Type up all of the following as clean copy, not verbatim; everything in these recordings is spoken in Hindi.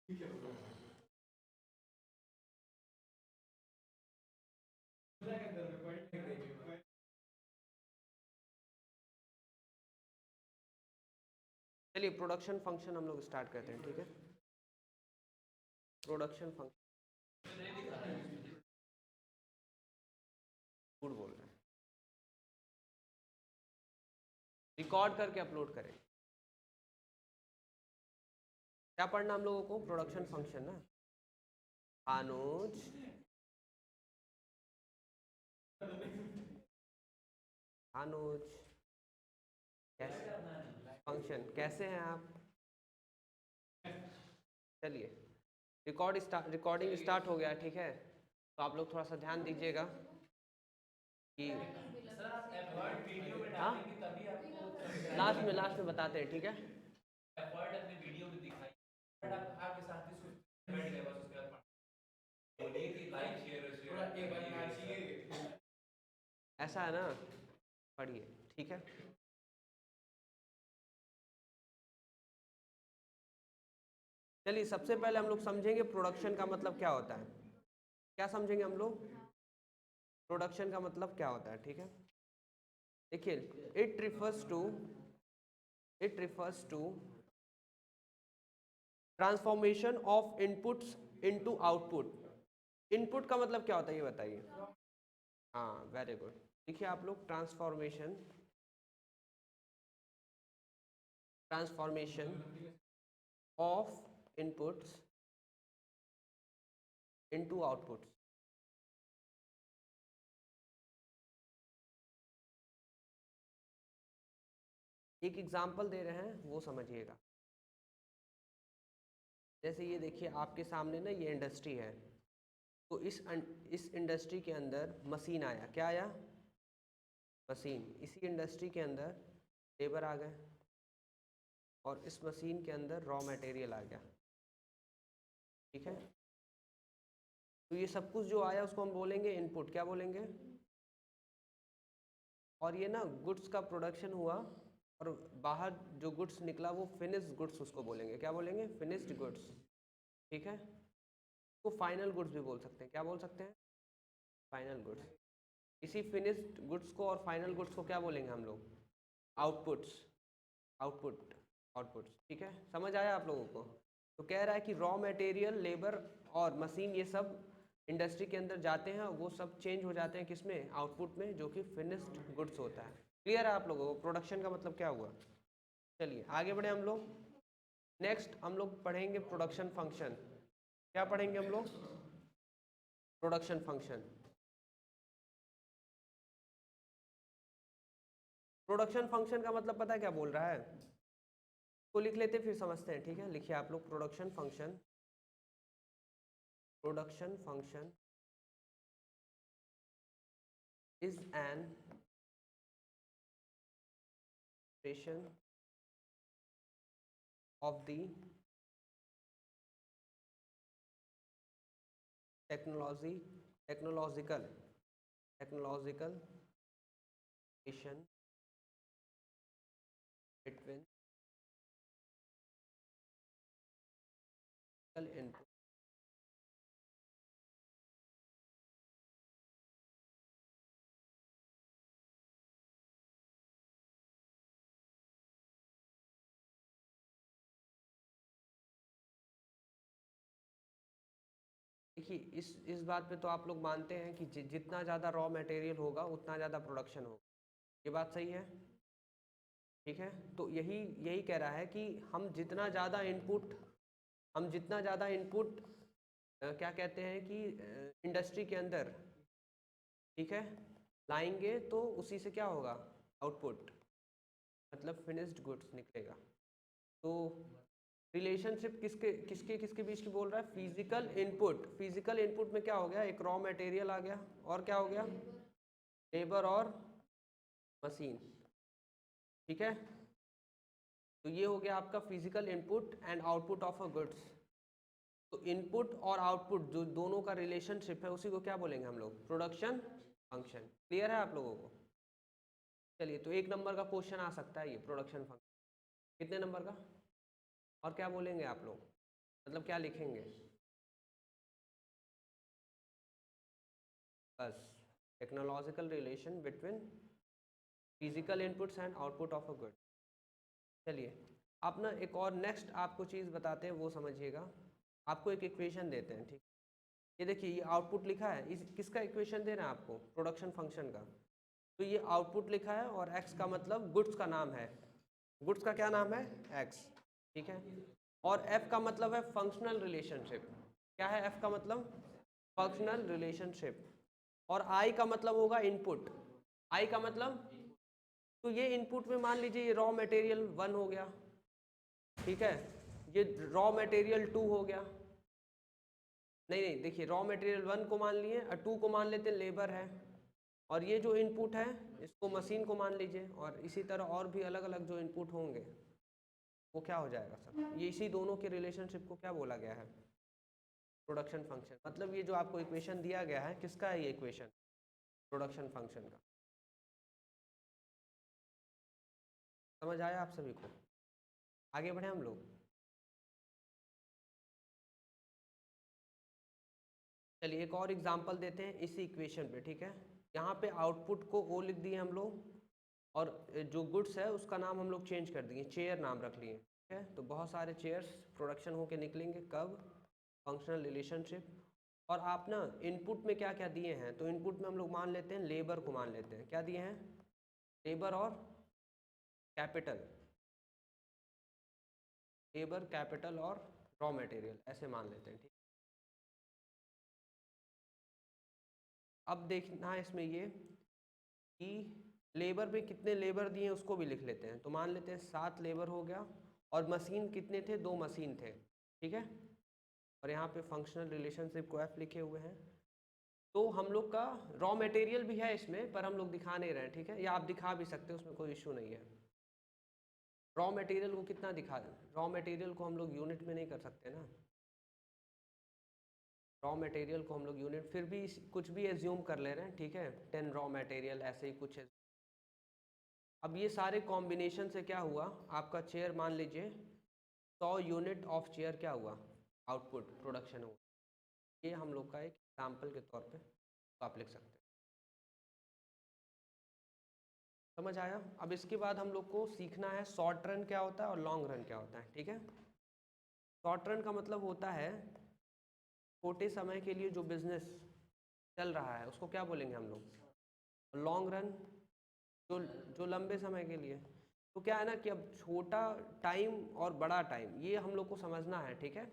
चलिए प्रोडक्शन फंक्शन हम लोग स्टार्ट करते हैं, ठीक है। प्रोडक्शन फंक्शन गुड बोल रहे हैं, रिकॉर्ड करके अपलोड करें। क्या पढ़ना हम लोगों को? प्रोडक्शन फंक्शन ना। अनुज अनुज कैसे फंक्शन, कैसे हैं आप? चलिए रिकॉर्डिंग स्टार्ट हो गया, ठीक है। तो आप लोग थोड़ा सा ध्यान दीजिएगा कि हाँ लास्ट में बताते हैं, ठीक है। एफर्ट अपने वीडियो में दिखाई, आपके साथ ही बैठ गए बस, उसके बाद बोलिए कि लाइक शेयर ऐसा है ना, पढ़िए, ठीक है। चलिए सबसे पहले हम लोग समझेंगे प्रोडक्शन का मतलब क्या होता है। क्या समझेंगे हम लोग? प्रोडक्शन का मतलब क्या होता है, ठीक है। देखिए it refers to transformation of inputs into output. Input का मतलब क्या होता है ये बताइए। हाँ वेरी गुड। देखिए आप लोग transformation of inputs into outputs. एक एग्जांपल दे रहे हैं, वो समझिएगा। जैसे ये देखिए आपके सामने ना, ये इंडस्ट्री है। तो इस इंडस्ट्री के अंदर मशीन आया, क्या आया? मशीन। इसी इंडस्ट्री के अंदर लेबर आ गए, और इस मशीन के अंदर रॉ मटेरियल आ गया, ठीक है। तो ये सब कुछ जो आया उसको हम बोलेंगे इनपुट। क्या बोलेंगे? और ये ना गुड्स का प्रोडक्शन हुआ, और बाहर जो गुड्स निकला वो फिनिश्ड गुड्स उसको बोलेंगे। क्या बोलेंगे? फिनिश्ड गुड्स, ठीक है। तो फाइनल गुड्स भी बोल सकते हैं। क्या बोल सकते हैं? Final goods. इसी फिनिश्ड गुड्स को और फाइनल गुड्स को क्या बोलेंगे हम लोग? आउटपुट्स। आउटपुट आउटपुट्स, ठीक है। समझ आया आप लोगों को? तो कह रहा है कि रॉ मटेरियल, लेबर और मशीन, ये सब इंडस्ट्री के अंदर जाते हैं, वो सब चेंज हो जाते हैं किसमें? आउटपुट में, जो कि फिनिश्ड गुड्स होता है। क्लियर है आप लोगों को प्रोडक्शन का मतलब क्या हुआ? चलिए आगे बढ़े हम लोग। नेक्स्ट हम लोग पढ़ेंगे प्रोडक्शन फंक्शन। क्या पढ़ेंगे हम लोग? Production function. प्रोडक्शन फंक्शन का मतलब पता है क्या बोल रहा है? तो लिख लेते फिर समझते हैं, ठीक है। लिखिए आप लोग production function. Production function is an expression of the technological relation between input। देखिए इस बात पे तो आप लोग मानते हैं कि जितना ज़्यादा रॉ मटेरियल होगा उतना ज़्यादा प्रोडक्शन होगा। ये बात सही है, ठीक है। तो यही यही कह रहा है कि हम जितना ज़्यादा इनपुट क्या कहते हैं कि इंडस्ट्री के अंदर, ठीक है, लाएंगे, तो उसी से क्या होगा? आउटपुट, मतलब फिनिश्ड गुड्स निकलेगा। तो रिलेशनशिप किसके किसके किसके बीच की बोल रहा है? फिजिकल इनपुट में क्या हो गया? एक रॉ मटेरियल आ गया, और क्या हो गया? लेबर और मशीन, ठीक है। तो ये हो गया आपका physical input and output of a goods. तो इनपुट और आउटपुट जो दोनों का रिलेशनशिप है, उसी को क्या बोलेंगे हम लोग? Production function. क्लियर है आप लोगों को? चलिए तो 1 नंबर का क्वेश्चन आ सकता है ये प्रोडक्शन फंक्शन। कितने नंबर का? और क्या बोलेंगे आप लोग? मतलब क्या लिखेंगे? बस technological relation between physical inputs and output of a good. चलिए आप ना एक और नेक्स्ट आपको चीज़ बताते हैं, वो समझिएगा। आपको एक इक्वेशन देते हैं, ठीक। ये देखिए ये आउटपुट लिखा है, इस किसका इक्वेशन दे रहे हैं आपको? प्रोडक्शन फंक्शन का। तो ये आउटपुट लिखा है और एक्स का मतलब गुड्स का नाम है। गुड्स का क्या नाम है? एक्स, ठीक है। और एफ का मतलब है फंक्शनल रिलेशनशिप। क्या है एफ का मतलब? Functional relationship. और आई का मतलब होगा इनपुट। आई का मतलब, तो ये इनपुट में मान लीजिए ये रॉ मटेरियल 1 हो गया, ठीक है। ये रॉ मटेरियल 2 हो गया। नहीं नहीं, देखिए रॉ मटेरियल 1 को मान लिए और 2 को मान लेते हैं लेबर है, और ये जो इनपुट है इसको मशीन को मान लीजिए, और इसी तरह और भी अलग अलग जो इनपुट होंगे वो क्या हो जाएगा सर? ये इसी दोनों के रिलेशनशिप को क्या बोला गया है? Production function. मतलब ये जो आपको इक्वेशन दिया गया है किसका है? ये इक्वेशन प्रोडक्शन फंक्शन का। समझ आया आप सभी को? आगे बढ़े हम लोग। चलिए एक और एग्जांपल देते हैं इसी इक्वेशन पे, ठीक है। यहाँ पे आउटपुट को ओ लिख दिए हम लोग, और जो गुड्स है उसका नाम हम लोग चेंज कर दिए, चेयर नाम रख लिए, ठीक है। तो बहुत सारे चेयर्स प्रोडक्शन होके निकलेंगे कब? Functional relationship. और आप ना इनपुट में क्या क्या दिए हैं, तो इनपुट में हम लोग मान लेते हैं लेबर को मान लेते हैं। क्या दिए हैं? लेबर और कैपिटल। लेबर, कैपिटल और रॉ मटेरियल, ऐसे मान लेते हैं, ठीक। अब देखना है इसमें ये कि लेबर पे कितने लेबर दिए उसको भी लिख लेते हैं। तो मान लेते हैं 7 लेबर हो गया, और मशीन कितने थे? 2 मशीन थे, ठीक है। और यहाँ पे फंक्शनल रिलेशनशिप को एफ लिखे हुए हैं। तो हम लोग का रॉ मटेरियल भी है इसमें, पर हम लोग दिखा नहीं रहे हैं, ठीक है। या आप दिखा भी सकते हैं, उसमें कोई इशू नहीं है। रॉ मटेरियल को कितना दिखा दें? रॉ मटेरियल को हम लोग यूनिट में नहीं कर सकते ना। रॉ मटेरियल को हम लोग यूनिट, फिर भी कुछ भी एज्यूम कर ले रहे हैं, ठीक है। 10 रॉ मटेरियल ऐसे ही कुछ है। अब ये सारे कॉम्बिनेशन से क्या हुआ? आपका चेयर मान लीजिए 100 यूनिट ऑफ चेयर क्या हुआ? आउटपुट प्रोडक्शन हुआ। ये हम लोग का एक एग्जाम्पल के तौर पे तो आप लिख सकते हैं। समझ आया? अब इसके बाद हम लोग को सीखना है शॉर्ट रन क्या होता है और लॉन्ग रन क्या होता है, ठीक है। शॉर्ट रन का मतलब होता है छोटे समय के लिए जो बिजनेस चल रहा है उसको क्या बोलेंगे हम लोग? लॉन्ग रन जो जो लंबे समय के लिए। तो क्या है ना कि अब छोटा टाइम और बड़ा टाइम ये हम लोग को समझना है, ठीक है।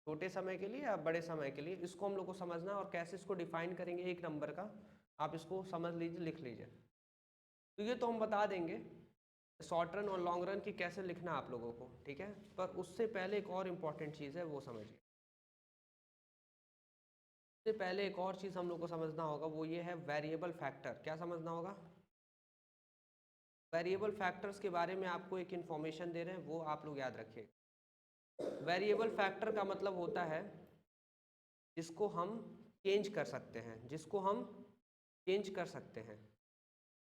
छोटे समय के लिए या बड़े समय के लिए, इसको हम लोग को समझना है। और कैसे इसको डिफाइन करेंगे एक नंबर का, आप इसको समझ लीजिए, लिख लीजिए। तो ये तो हम बता देंगे शॉर्ट रन और लॉन्ग रन की कैसे लिखना आप लोगों को, ठीक है। पर उससे पहले एक और इम्पॉर्टेंट चीज़ है, वो समझिए। उससे पहले एक और चीज़ हम लोग को समझना होगा, वो ये है वेरिएबल फैक्टर। क्या समझना होगा? वेरिएबल फैक्टर्स के बारे में आपको एक इन्फॉर्मेशन दे रहे हैं, वो आप लोग याद रखिए। वेरिएबल फैक्टर का मतलब होता है जिसको हम चेंज कर सकते हैं, जिसको हम चेंज कर सकते हैं।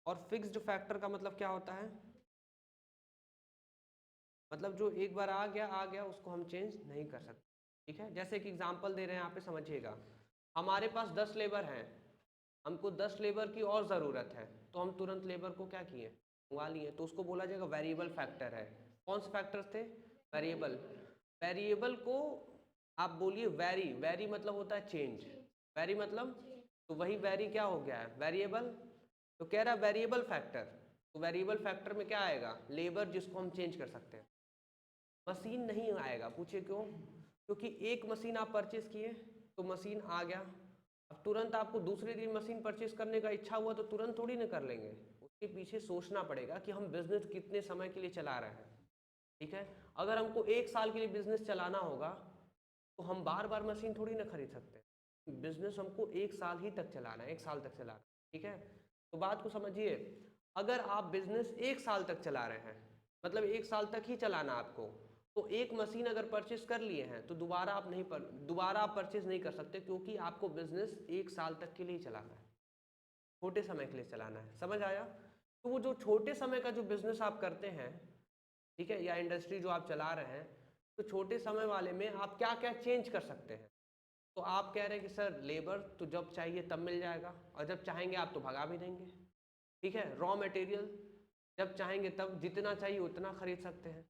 और फिक्स्ड फैक्टर का मतलब क्या होता है? मतलब जो एक बार आ गया उसको हम चेंज नहीं कर सकते, ठीक है। जैसे कि एग्जांपल दे रहे हैं यहाँ पे, समझिएगा। हमारे पास 10 लेबर हैं, हमको 10 लेबर की और ज़रूरत है, तो हम तुरंत लेबर को क्या किए? मंगवा लिए। तो उसको बोला जाएगा वेरिएबल फैक्टर है। कौन से फैक्टर्स थे? वेरिएबल। वेरिएबल को आप बोलिए वेरी। वेरी मतलब होता है चेंज। वेरी मतलब, तो वही वेरी क्या हो गया है? वेरिएबल। तो कह रहा वेरिएबल फैक्टर। तो वेरिएबल फैक्टर में क्या आएगा? लेबर, जिसको हम चेंज कर सकते हैं। मशीन नहीं आएगा। पूछिए क्यों? क्योंकि एक मशीन आप परचेस किए तो मशीन आ गया, अब तुरंत आपको दूसरे दिन मशीन परचेस करने का इच्छा हुआ तो तुरंत थोड़ी ना कर लेंगे। उसके पीछे सोचना पड़ेगा कि हम बिजनेस कितने समय के लिए चला रहे हैं, ठीक है। अगर हमको 1 साल के लिए बिजनेस चलाना होगा तो हम बार बार मशीन थोड़ी ना खरीद सकते। बिजनेस हमको 1 साल ही तक चलाना है, 1 साल तक चलाना है, ठीक है। तो बात को समझिए, अगर आप बिजनेस 1 साल तक चला रहे हैं, मतलब 1 साल तक ही चलाना आपको, तो एक मशीन अगर परचेस कर लिए हैं तो दोबारा आप परचेस नहीं कर सकते, क्योंकि आपको बिजनेस 1 साल तक के लिए चलाना है, छोटे समय के लिए चलाना है। समझ आया? तो वो जो छोटे समय का जो बिजनेस आप करते हैं, ठीक है, या इंडस्ट्री जो आप चला रहे हैं, तो छोटे समय वाले में आप क्या क्या चेंज कर सकते हैं? तो आप कह रहे हैं कि सर लेबर तो जब चाहिए तब मिल जाएगा, और जब चाहेंगे आप तो भगा भी देंगे, ठीक है। रॉ मटेरियल जब चाहेंगे तब जितना चाहिए उतना खरीद सकते हैं,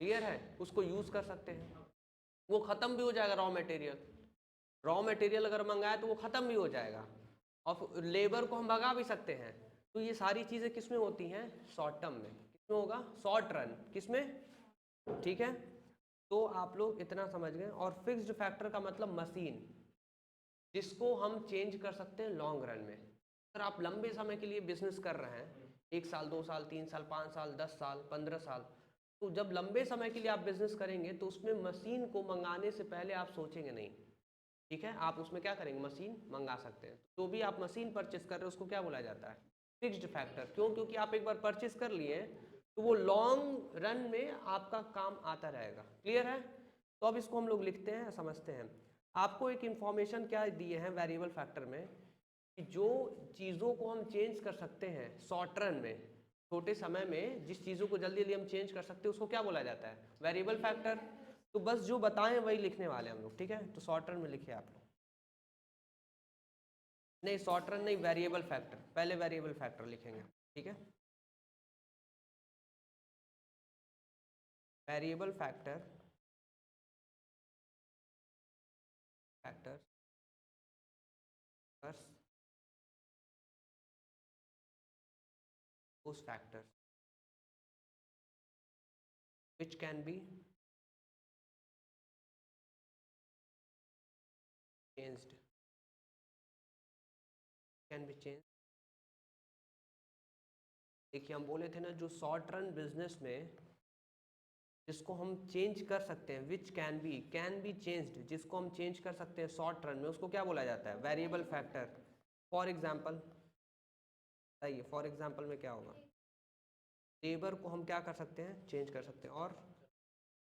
क्लियर है, उसको यूज़ कर सकते हैं, वो ख़त्म भी हो जाएगा। रॉ मटेरियल अगर मंगाए तो वो ख़त्म भी हो जाएगा, और लेबर को हम भगा भी सकते हैं। तो ये सारी चीज़ें किस में होती हैं? शॉर्ट टर्म में। किस में होगा? Short run. किस में? ठीक है, तो आप लोग इतना समझ गए। और फिक्स्ड फैक्टर का मतलब मशीन, जिसको हम चेंज कर सकते हैं लॉन्ग रन में। अगर आप लंबे समय के लिए बिजनेस कर रहे हैं, 1 साल 2 साल 3 साल 5 साल 10 साल 15 साल, तो जब लंबे समय के लिए आप बिजनेस करेंगे तो उसमें मशीन को मंगाने से पहले आप सोचेंगे नहीं, ठीक है। आप उसमें क्या करेंगे? मशीन मंगा सकते हैं। तो भी आप मशीन परचेस कर रहे हो उसको क्या बोला जाता है? Fixed factor. क्यों? क्योंकि आप एक बार परचेस कर लिए तो वो लॉन्ग रन में आपका काम आता रहेगा, क्लियर है। तो अब इसको हम लोग लिखते हैं, समझते हैं। आपको एक इंफॉर्मेशन क्या दिए हैं वेरिएबल फैक्टर में, कि जो चीज़ों को हम चेंज कर सकते हैं शॉर्ट रन में, छोटे समय में जिस चीज़ों को जल्दी जल्दी हम चेंज कर सकते हैं उसको क्या बोला जाता है? Variable factor. तो बस जो बताएं वही लिखने वाले हम लोग, ठीक है। तो शॉर्ट रन में लिखे आप लोग, नहीं शॉर्ट रन नहीं, वेरिएबल फैक्टर, पहले वेरिएबल फैक्टर लिखेंगे, ठीक है। वेरिएबल फैक्टर, फैक्टर उस factor which can be changed, can be changed। देखिए हम बोले थे ना, जो शॉर्ट रन बिजनेस में जिसको हम चेंज कर सकते हैं, विच कैन बी चेंज्ड, जिसको हम चेंज कर सकते हैं शॉर्ट रन में, उसको क्या बोला जाता है? Variable factor. फॉर एग्जाम्पल बताइए, फॉर एग्जाम्पल में क्या होगा? लेबर को हम क्या कर सकते हैं? चेंज कर सकते हैं, और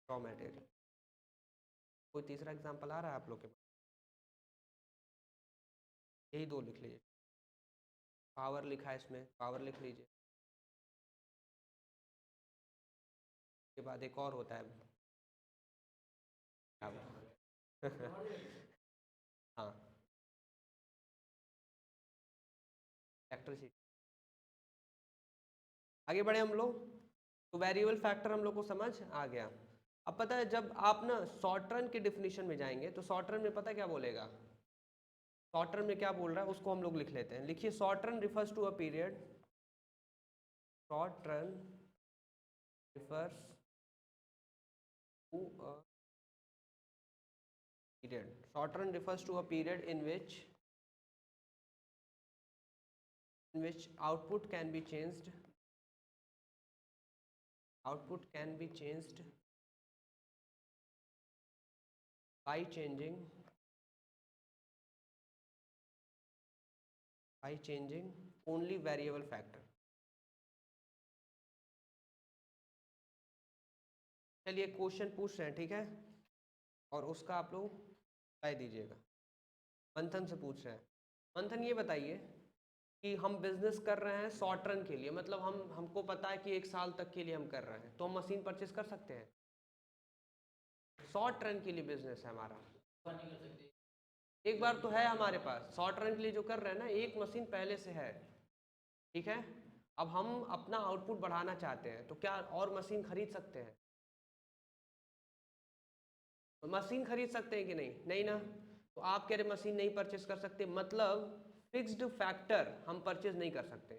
रॉ मटेरियल। कोई तीसरा एग्जाम्पल आ रहा है आप लोग के पास? यही दो लिख लीजिए। पावर लिखा है इसमें, पावर लिख लीजिए। के बाद एक और होता है हाँ, इलेक्ट्रिसिटी। आगे बढ़े हम लोग। तो वेरिएबल फैक्टर हम लोग को समझ आ गया। अब पता है जब आप ना शॉर्ट रन की डिफिनीशन में जाएंगे तो शॉर्ट रन में पता क्या बोलेगा? शॉर्ट रन में क्या बोल रहा है उसको हम लोग लिख लेते हैं। लिखिए, short run refers to a period, short run refers to a period, short run refers to a period in which output can be changed, output can be changed by changing only variable factor। चलिए क्वेश्चन पूछ रहे हैं, ठीक है, और उसका आप लोग राय दीजिएगा। मंथन से पूछ रहे हैं। मंथन ये बताइए कि हम बिजनेस कर रहे हैं शॉर्ट रन के लिए, मतलब हमको पता है कि 1 साल तक के लिए हम कर रहे हैं, तो हम मशीन परचेस कर सकते हैं? शॉर्ट रन के लिए बिजनेस है हमारा, एक बार तो है हमारे पास शॉर्ट रन के लिए जो कर रहे हैं ना, एक मशीन पहले से है, ठीक है। अब हम अपना आउटपुट बढ़ाना चाहते हैं तो क्या और मशीन खरीद सकते हैं? तो मशीन खरीद सकते हैं कि नहीं? नहीं ना। तो आप कह रहे मशीन नहीं परचेस कर सकते, मतलब फिक्स्ड फैक्टर हम परचेज नहीं कर सकते।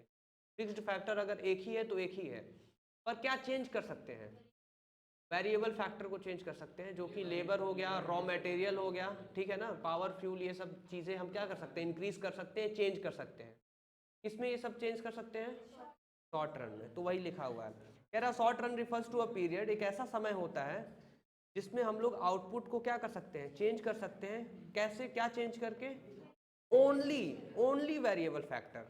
फिक्स्ड फैक्टर अगर एक ही है तो एक ही है, पर क्या चेंज कर सकते हैं? वेरिएबल फैक्टर को चेंज कर सकते हैं, जो कि लेबर हो गया, रॉ मटेरियल हो गया, ठीक है ना, पावर फ्यूल, ये सब चीज़ें हम क्या कर सकते हैं? इंक्रीज कर सकते हैं, चेंज कर सकते हैं। किसमें ये सब चेंज कर सकते हैं? शॉर्ट रन में। तो वही लिखा हुआ है, कह रहा short run refers to a period, एक ऐसा समय होता है जिसमें हम लोग आउटपुट को क्या कर सकते हैं? चेंज कर सकते हैं। कैसे? क्या चेंज करके? ओनली ओनली वेरिएबल फैक्टर,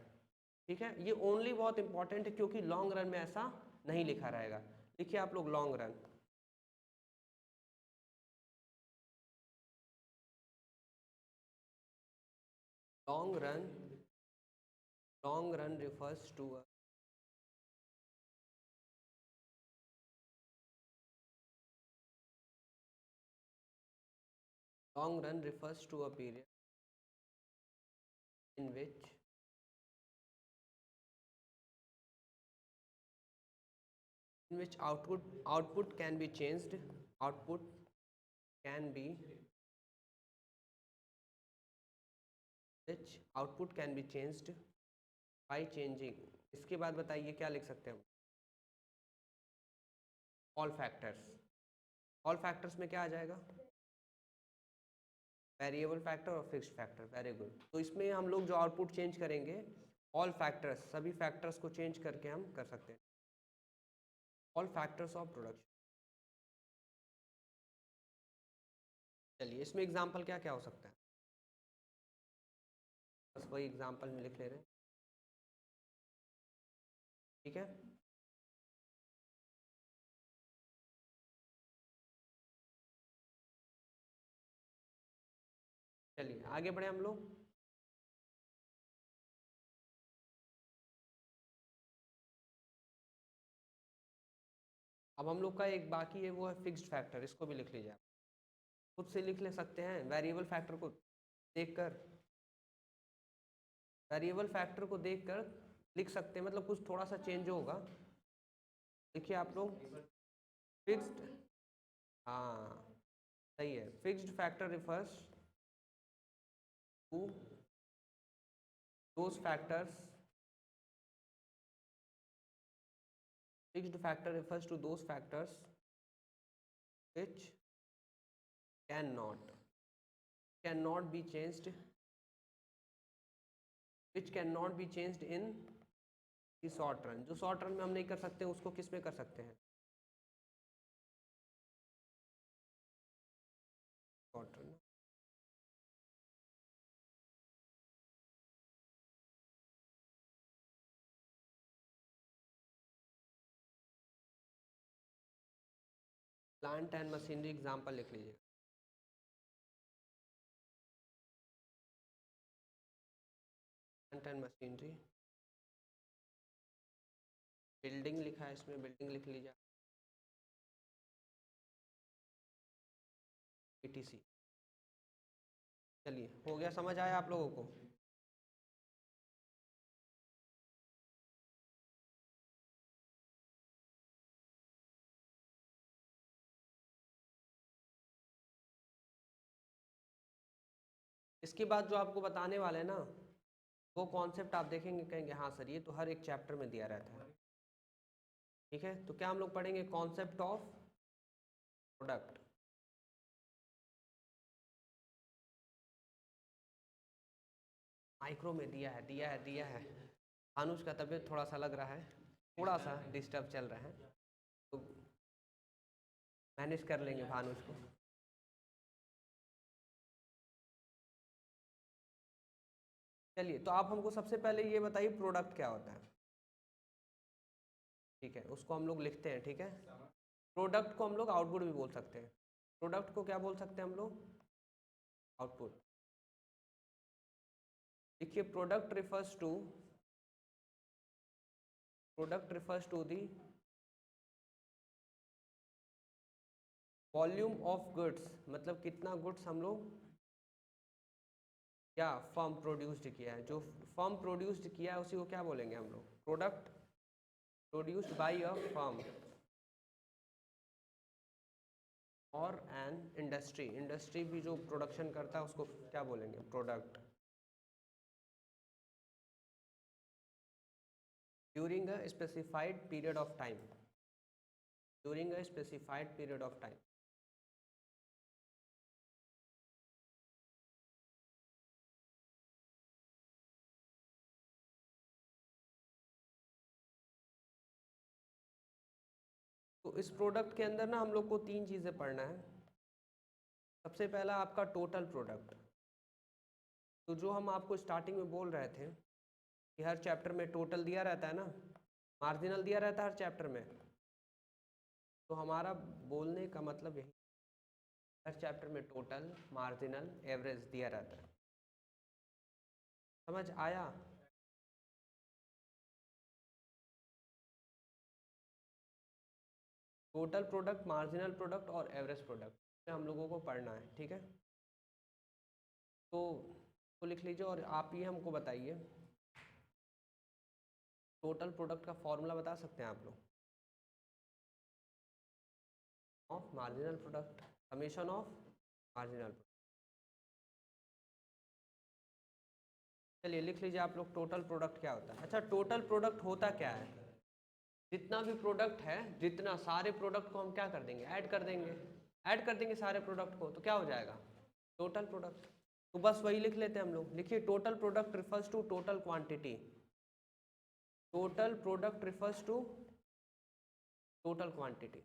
ठीक है। ये ओनली बहुत इंपॉर्टेंट है क्योंकि लॉन्ग रन में ऐसा नहीं लिखा रहेगा। लिखिए आप लोग long run, long run, long run refers to long run refers to a period in which output can be changed, output can be which output can be changed by changing. इसके बाद बताइए क्या लिख सकते हैं हम? All factors. ऑल फैक्टर्स में क्या आ जाएगा? वेरिएबल फैक्टर और फिक्स्ड फैक्टर. Very good. तो इसमें हम लोग जो आउटपुट चेंज करेंगे ऑल फैक्टर्स, सभी फैक्टर्स को चेंज करके हम कर सकते हैं. All factors of production. चलिए इसमें एग्जांपल क्या क्या हो सकता है, बस वही एग्जांपल में लिख ले रहे हैं. ठीक है. चलिए आगे बढ़े हम लोग. अब हम लोग का एक बाकी है, वो है फिक्स्ड फैक्टर. इसको भी लिख लीजिए आप. खुद से लिख ले सकते हैं वेरिएबल फैक्टर को देखकर. वेरिएबल फैक्टर को देखकर लिख सकते हैं, मतलब कुछ थोड़ा सा चेंज होगा. देखिए आप लोग फिक्स्ड, हाँ सही है. Fixed factor refers to those factors, fixed factor refers to those factors which cannot be changed, which cannot be changed in the short run. जो शॉर्ट रन में हम नहीं कर सकते उसको किस में कर सकते हैं? Short run. Plant and machinery example लिख लीजिए. Plant and machinery. बिल्डिंग लिखा है इसमें, बिल्डिंग लिख लीजिए. etc. चलिए हो गया, समझ आया आप लोगों को? इसके बाद जो आपको बताने वाले हैं ना, वो कॉन्सेप्ट आप देखेंगे कहेंगे हाँ सर ये तो हर एक चैप्टर में दिया रहता है. ठीक है. तो क्या हम लोग पढ़ेंगे? Concept of product. माइक्रो में दिया है, दिया है. अनुज का तबीयत थोड़ा सा लग रहा है, थोड़ा सा डिस्टर्ब चल रहा है, तो मैनेज कर लेंगे भानुज को. चलिए तो आप हमको सबसे पहले ये बताइए प्रोडक्ट क्या होता है. ठीक है, उसको हम लोग लिखते हैं. ठीक है. प्रोडक्ट को हम लोग आउटपुट भी बोल सकते हैं. प्रोडक्ट को क्या बोल सकते हैं हम लोग? आउटपुट. देखिए product refers to the volume of goods, मतलब कितना गुड्स हम लोग क्या फर्म प्रोड्यूस्ड किया है. जो फर्म प्रोड्यूस्ड किया है उसी को क्या बोलेंगे हम लोग? Product produced by a firm और एन इंडस्ट्री. इंडस्ट्री भी जो प्रोडक्शन करता है उसको क्या बोलेंगे? Product. During a specified period of time. During a specified period of time. तो इस प्रोडक्ट के अंदर ना हम लोग को तीन चीज़ें पढ़ना है. सबसे पहला आपका टोटल प्रोडक्ट. तो जो हम आपको स्टार्टिंग में बोल रहे थे कि हर चैप्टर में टोटल दिया रहता है ना, मार्जिनल दिया रहता है हर चैप्टर में. तो हमारा बोलने का मतलब यही, हर चैप्टर में टोटल, मार्जिनल, एवरेज दिया रहता है. समझ आया? टोटल प्रोडक्ट, मार्जिनल प्रोडक्ट और एवरेज प्रोडक्ट हम लोगों को पढ़ना है. ठीक है. तो लिख लीजिए और आप ये हमको बताइए, टोटल प्रोडक्ट का फॉर्मूला बता सकते हैं आप लोग? Of marginal product, summation of marginal product. चलिए लिख लीजिए आप लोग, टोटल प्रोडक्ट क्या होता है? अच्छा, टोटल प्रोडक्ट होता क्या है? जितना भी प्रोडक्ट है, जितना सारे प्रोडक्ट को हम क्या कर देंगे, ऐड कर देंगे। ऐड कर देंगे सारे प्रोडक्ट को, तो क्या हो जाएगा? Total product. तो बस वही लिख लेते हैं हम लोग। लिखिए, total product refers to total quantity. Total product refers to total quantity.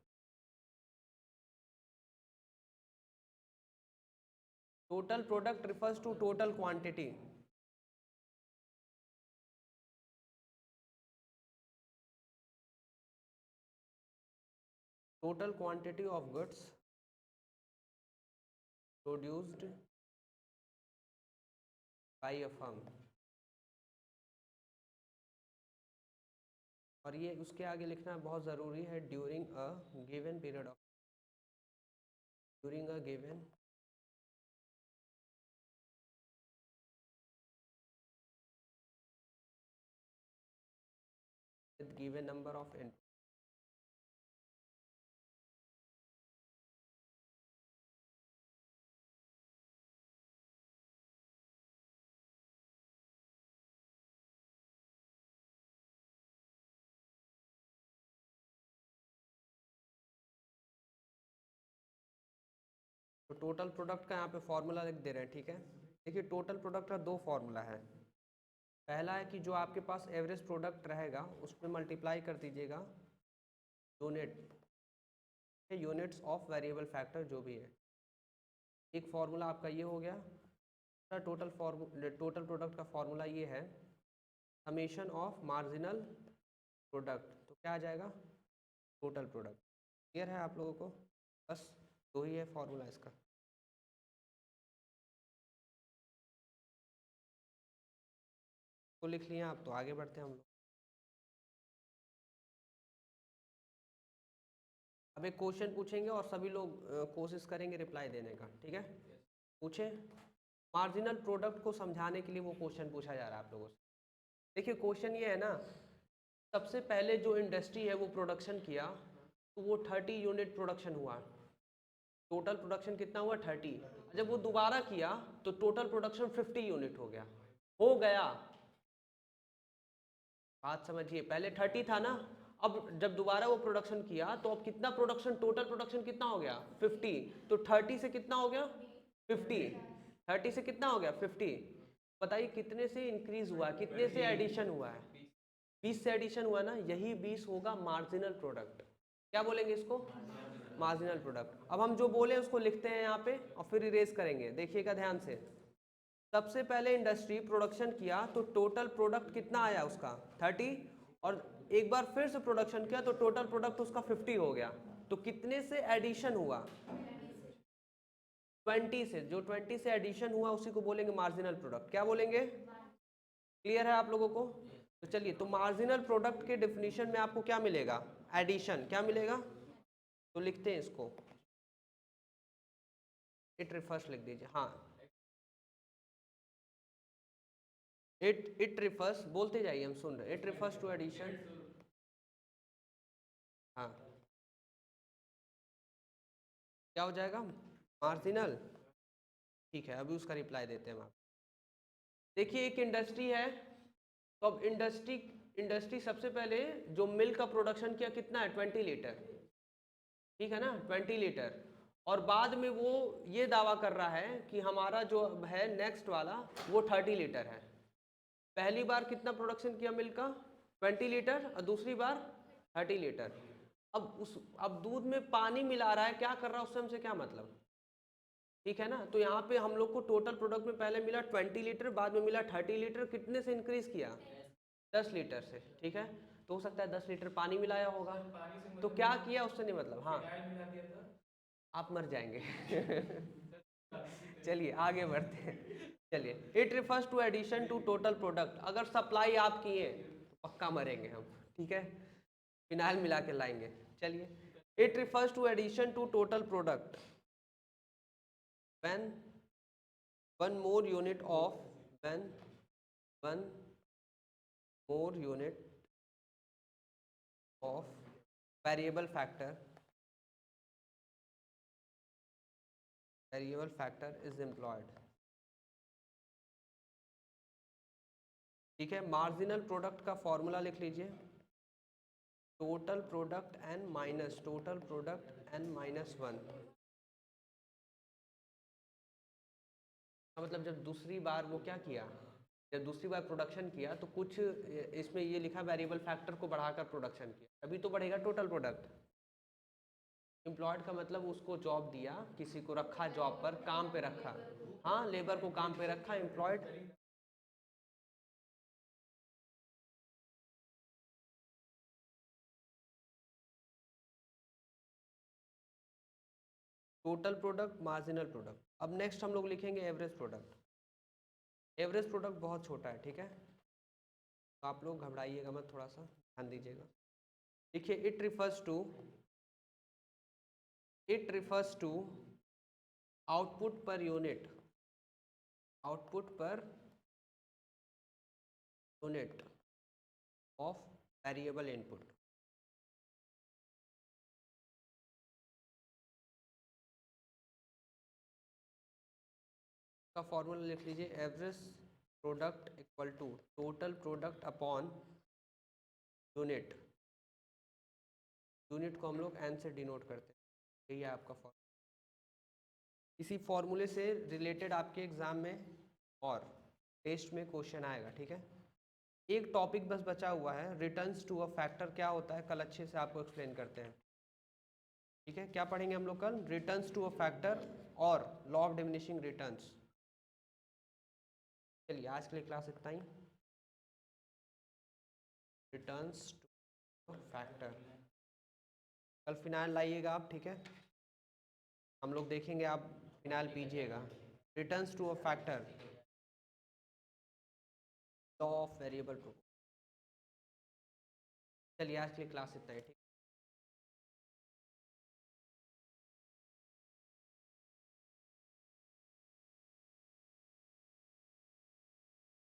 Total product refers to total quantity. Total quantity of goods produced by a firm. और ये उसके आगे लिखना बहुत ज़रूरी है, during a given period of, during a given with given number of input। तो टोटल प्रोडक्ट का यहाँ पे फॉर्मूला लिख दे रहे हैं, ठीक है। देखिए, टोटल प्रोडक्ट का दो फॉर्मूला है। पहला है कि जो आपके पास एवरेज प्रोडक्ट रहेगा उस पर मल्टीप्लाई कर दीजिएगा यूनिट्स ऑफ वेरिएबल फैक्टर जो भी है। एक फॉर्मूला आपका ये हो गया। टोटल प्रोडक्ट का फॉर्मूला ये है, समेशन ऑफ मार्जिनल प्रोडक्ट। तो क्या आ जाएगा? Total product. क्लियर है आप लोगों को? बस दो ही है फॉर्मूला इसका। तो लिख लिया आप, तो आगे बढ़ते हैं हम लोग। अब एक क्वेश्चन पूछेंगे और सभी लोग कोशिश करेंगे रिप्लाई देने का, ठीक है? पूछें। मार्जिनल प्रोडक्ट को समझाने के लिए वो क्वेश्चन पूछा जा रहा है आप लोगों से। देखिए, क्वेश्चन ये है ना, सबसे पहले जो इंडस्ट्री है वो प्रोडक्शन किया, तो वो 30 यूनिट प्रोडक्शन हुआ। टोटल प्रोडक्शन कितना हुआ? 30। जब वो दोबारा किया तो टोटल प्रोडक्शन 50 यूनिट हो गया। बात समझिए, पहले 30 था ना, अब जब दोबारा वो प्रोडक्शन किया तो अब कितना प्रोडक्शन, टोटल प्रोडक्शन कितना हो गया? 50। तो 30 से कितना हो गया? 50। 30 से कितना हो गया? 50। बताइए कितने से इंक्रीज हुआ, कितने से एडिशन हुआ है? 20 से एडिशन हुआ ना, यही 20 होगा मार्जिनल प्रोडक्ट। क्या बोलेंगे इसको? Marginal product. अब हम जो बोले उसको लिखते हैं यहाँ पे और फिर इरेज करेंगे। देखिएगा ध्यान से, सबसे पहले इंडस्ट्री प्रोडक्शन किया तो टोटल प्रोडक्ट कितना आया उसका? 30। और एक बार फिर से प्रोडक्शन किया तो टोटल प्रोडक्ट उसका 50 हो गया। तो कितने से एडिशन हुआ? 20 से। जो 20 से एडिशन हुआ उसी को बोलेंगे मार्जिनल प्रोडक्ट। क्या बोलेंगे? क्लियर है आप लोगों को? तो चलिए, तो मार्जिनल प्रोडक्ट के डेफिनेशन में आपको क्या मिलेगा? एडिशन। क्या मिलेगा? तो लिखते हैं इसको, इट रिफर्स लिख दीजिए। हाँ, इट रिफर्स बोलते जाइए, हम सुन रहे। It refers to addition. हाँ, क्या हो जाएगा? मार्जिनल। ठीक है, अभी उसका रिप्लाई देते हैं हम। देखिए, एक इंडस्ट्री है, तो अब इंडस्ट्री सबसे पहले जो मिल्क का प्रोडक्शन किया कितना है? 20 लीटर। ठीक है ना, 20 लीटर। और बाद में वो ये दावा कर रहा है कि हमारा जो है नेक्स्ट वाला वो 30 लीटर है। पहली बार कितना प्रोडक्शन किया मिल्क का? 20 लीटर। और दूसरी बार 30 लीटर। अब दूध में पानी मिला रहा है, क्या कर रहा है उससे हमसे क्या मतलब? ठीक है ना। तो यहाँ पे हम लोग को टोटल प्रोडक्ट में पहले मिला 20 लीटर, बाद में मिला 30 लीटर। कितने से इंक्रीज किया? 10 लीटर से। ठीक है, तो हो सकता है 10 लीटर पानी मिलाया होगा। तो क्या किया उससे नहीं मतलब। हाँ, आप मर जाएंगे। चलिए आगे बढ़ते हैं। चलिए, it refers to addition to total product. अगर सप्लाई आप किए तो पक्का मरेंगे हम, ठीक है, फिनाइल मिला के लाएंगे। चलिए, it refers to addition to total product when one more unit of when one more unit of variable factor is employed. ठीक है, मार्जिनल प्रोडक्ट का फॉर्मूला लिख लीजिए, total product N minus total product N minus one. मतलब जब दूसरी बार वो क्या किया, जब दूसरी बार प्रोडक्शन किया तो कुछ इसमें ये लिखा वेरिएबल फैक्टर को बढ़ाकर प्रोडक्शन किया, तभी तो बढ़ेगा टोटल प्रोडक्ट। एम्प्लॉयड का मतलब उसको जॉब दिया, किसी को रखा जॉब पर, काम पे रखा, हाँ लेबर को काम पे रखा, employed. Total product, marginal product. अब नेक्स्ट हम लोग लिखेंगे एवरेज प्रोडक्ट। एवरेज प्रोडक्ट बहुत छोटा है, ठीक है, तो आप लोग घबराइएगा मत, थोड़ा सा ध्यान दीजिएगा। देखिए, it refers to output per unit, output per unit of variable input. का फॉर्मूला लिख लीजिए, average product equal to total product upon unit. Unit को हम लोग एन से डिनोट करते हैं, यही है आपका फॉर्मूला। इसी फॉर्मूले से रिलेटेड आपके एग्जाम में और टेस्ट में क्वेश्चन आएगा, ठीक है। एक टॉपिक बस बचा हुआ है, रिटर्न्स टू अ फैक्टर क्या होता है, कल अच्छे से आपको एक्सप्लेन करते हैं, ठीक है। क्या पढ़ेंगे हम लोग कल, रिटर्न्स टू अ फैक्टर और लॉ ऑफ डिमिनिशिंग रिटर्न्स। चलिए आज के लिए क्लास इतना ही, रिटर्न्स टू फैक्टर। कल फिनाइल लाइएगा आप, ठीक है, हम लोग देखेंगे, आप फिनाइल पीजिएगा। Returns to a factor, law of variable proportion. चलिए आज के लिए क्लास इतना ही, ठीक।